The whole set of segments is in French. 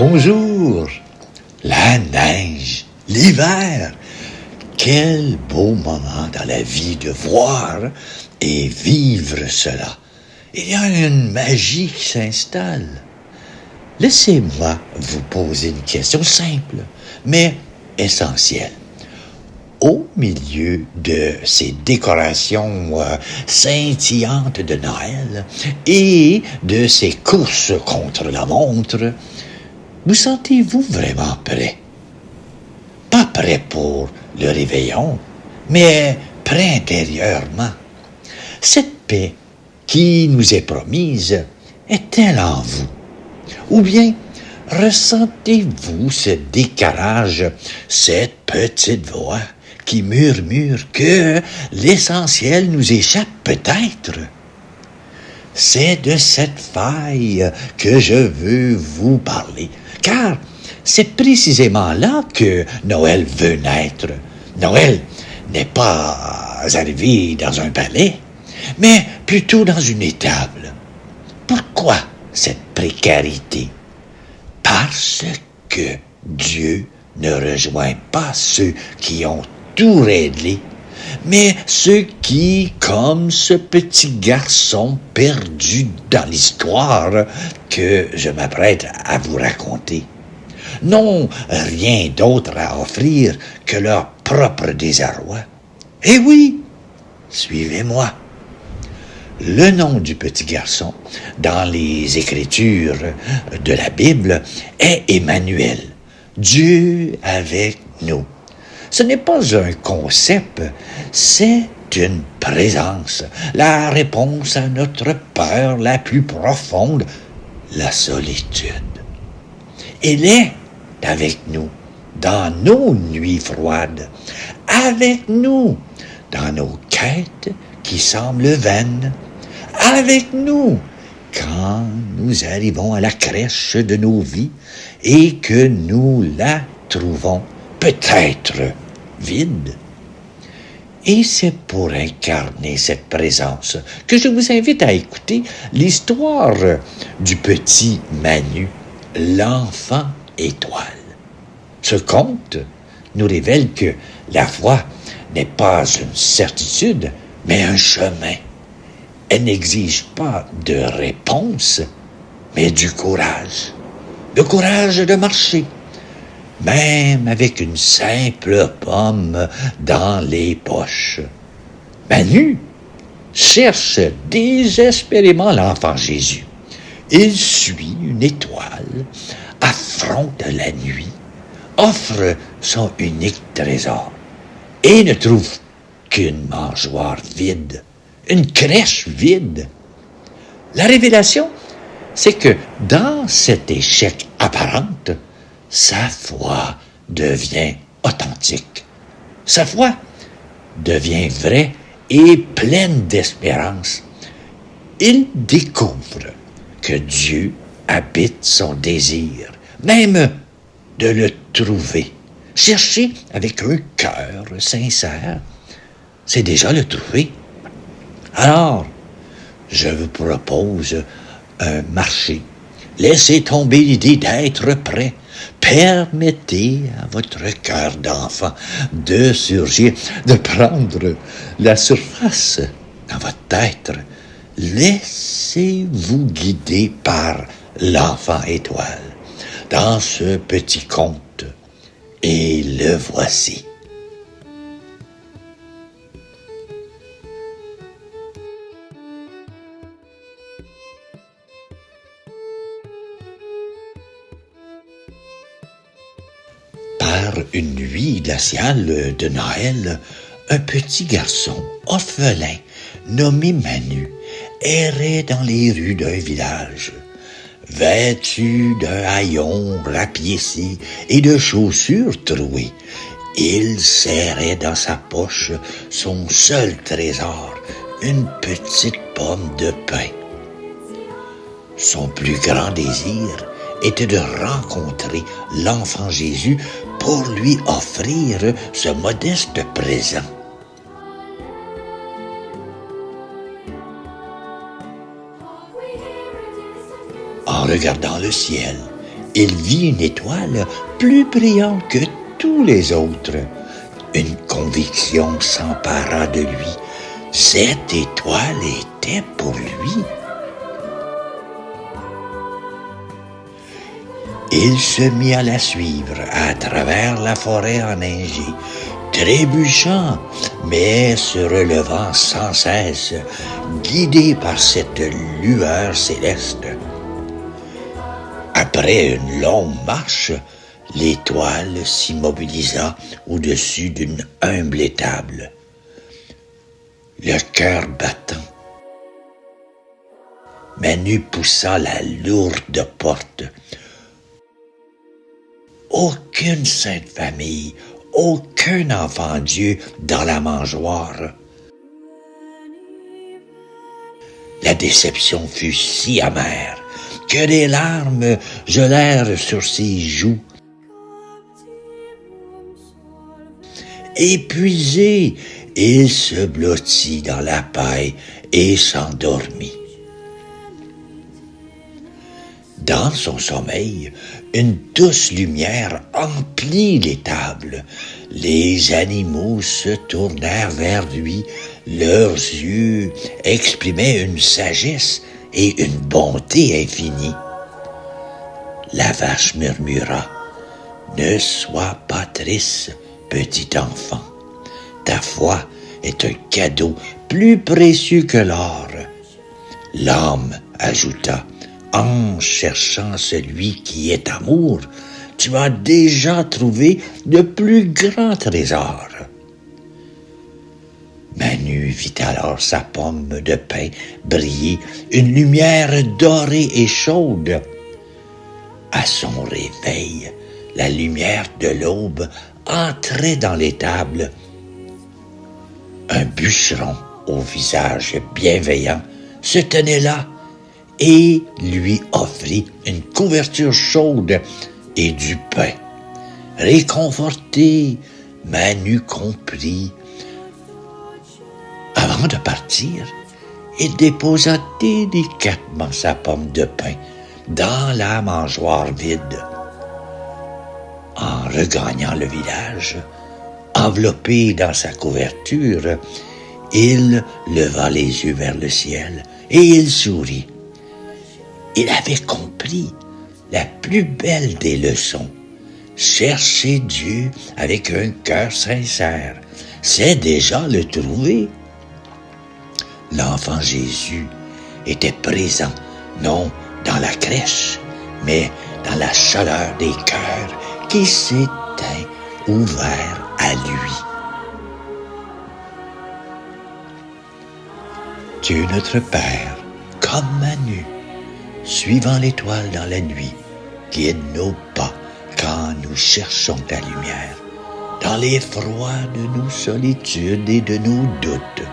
Bonjour, la neige, l'hiver. Quel beau moment dans la vie de voir et vivre cela. Il y a une magie qui s'installe. Laissez-moi vous poser une question simple, mais essentielle. Au milieu de ces décorations scintillantes de Noël et de ces courses contre la montre, vous sentez-vous vraiment prêt? Pas prêt pour le réveillon, mais prêt intérieurement. Cette paix qui nous est promise est-elle en vous? Ou bien ressentez-vous ce décalage, cette petite voix qui murmure que l'essentiel nous échappe peut-être? C'est de cette faille que je veux vous parler, car c'est précisément là que Noël veut naître. Noël n'est pas arrivé dans un palais, mais plutôt dans une étable. Pourquoi cette précarité? Parce que Dieu ne rejoint pas ceux qui ont tout réglé, mais ceux qui, comme ce petit garçon perdu dans l'histoire que je m'apprête à vous raconter, n'ont rien d'autre à offrir que leur propre désarroi. Eh oui, suivez-moi. Le nom du petit garçon dans les Écritures de la Bible est Emmanuel, Dieu avec nous. Ce n'est pas un concept, c'est une présence, la réponse à notre peur la plus profonde, la solitude. Il est avec nous dans nos nuits froides, avec nous dans nos quêtes qui semblent vaines, avec nous quand nous arrivons à la crèche de nos vies et que nous la trouvons peut-être vide. Et c'est pour incarner cette présence que je vous invite à écouter l'histoire du petit Manu, l'enfant étoile. Ce conte nous révèle que la foi n'est pas une certitude, mais un chemin. Elle n'exige pas de réponse, mais du courage. Le courage de marcher, même avec une simple pomme dans les poches. Manu cherche désespérément l'enfant Jésus. Il suit une étoile, affronte la nuit, offre son unique trésor et ne trouve qu'une mangeoire vide, une crèche vide. La révélation, c'est que dans cet échec apparent, sa foi devient authentique. Sa foi devient vraie et pleine d'espérance. Il découvre que Dieu habite son désir, même de le trouver. Chercher avec un cœur sincère, c'est déjà le trouver. Alors, je vous propose un marché. Laissez tomber l'idée d'être prêt. Permettez à votre cœur d'enfant de surgir, de prendre la surface dans votre être. Laissez-vous guider par l'enfant étoile dans ce petit conte. Et le voici. Par une nuit glaciale de Noël, un petit garçon orphelin nommé Manu errait dans les rues d'un village. Vêtu d'un haillon rapiécé et de chaussures trouées, il serrait dans sa poche son seul trésor, une petite pomme de pain. Son plus grand désir était de rencontrer l'enfant Jésus pour lui offrir ce modeste présent. En regardant le ciel, il vit une étoile plus brillante que tous les autres. Une conviction s'empara de lui. Cette étoile était pour lui. Il se mit à la suivre à travers la forêt enneigée, trébuchant, mais se relevant sans cesse, guidé par cette lueur céleste. Après une longue marche, l'étoile s'immobilisa au-dessus d'une humble étable. Le cœur battant, Manu poussa la lourde porte. Aucune sainte famille, aucun enfant Dieu dans la mangeoire. La déception fut si amère que des larmes gelèrent sur ses joues. Épuisé, il se blottit dans la paille et s'endormit. Dans son sommeil, une douce lumière emplit l'étable. Les animaux se tournèrent vers lui. Leurs yeux exprimaient une sagesse et une bonté infinie. La vache murmura: « Ne sois pas triste, petit enfant. Ta foi est un cadeau plus précieux que l'or. » L'âme ajouta: « En cherchant celui qui est amour, tu as déjà trouvé de plus grands trésors. » Manu vit alors sa pomme de pain briller, une lumière dorée et chaude. À son réveil, la lumière de l'aube entrait dans l'étable. Un bûcheron au visage bienveillant se tenait là et lui offrit une couverture chaude et du pain. Réconforté, Manu comprit. Avant de partir, il déposa délicatement sa pomme de pain dans la mangeoire vide. En regagnant le village, enveloppé dans sa couverture, il leva les yeux vers le ciel et il sourit. Il avait compris la plus belle des leçons. Chercher Dieu avec un cœur sincère, c'est déjà le trouver. L'enfant Jésus était présent, non dans la crèche, mais dans la chaleur des cœurs qui s'étaient ouverts à lui. Dieu notre Père, comme Manu, suivant l'étoile dans la nuit, guide nos pas quand nous cherchons ta lumière, dans les froids de nos solitudes et de nos doutes.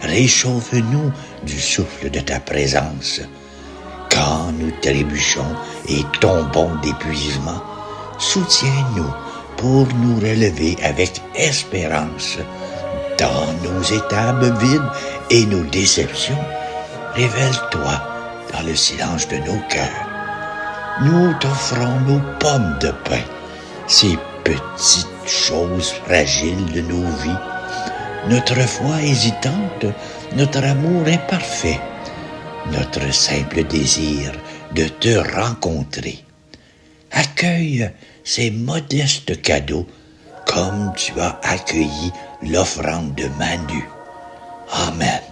Réchauffe-nous du souffle de ta présence. Quand nous trébuchons et tombons d'épuisement, soutiens-nous pour nous relever avec espérance. Dans nos étables vides et nos déceptions, révèle-toi dans le silence de nos cœurs. Nous t'offrons nos pommes de pain, ces petites choses fragiles de nos vies. Notre foi hésitante, notre amour imparfait, notre simple désir de te rencontrer. Accueille ces modestes cadeaux comme tu as accueilli l'offrande de Manu. Amen.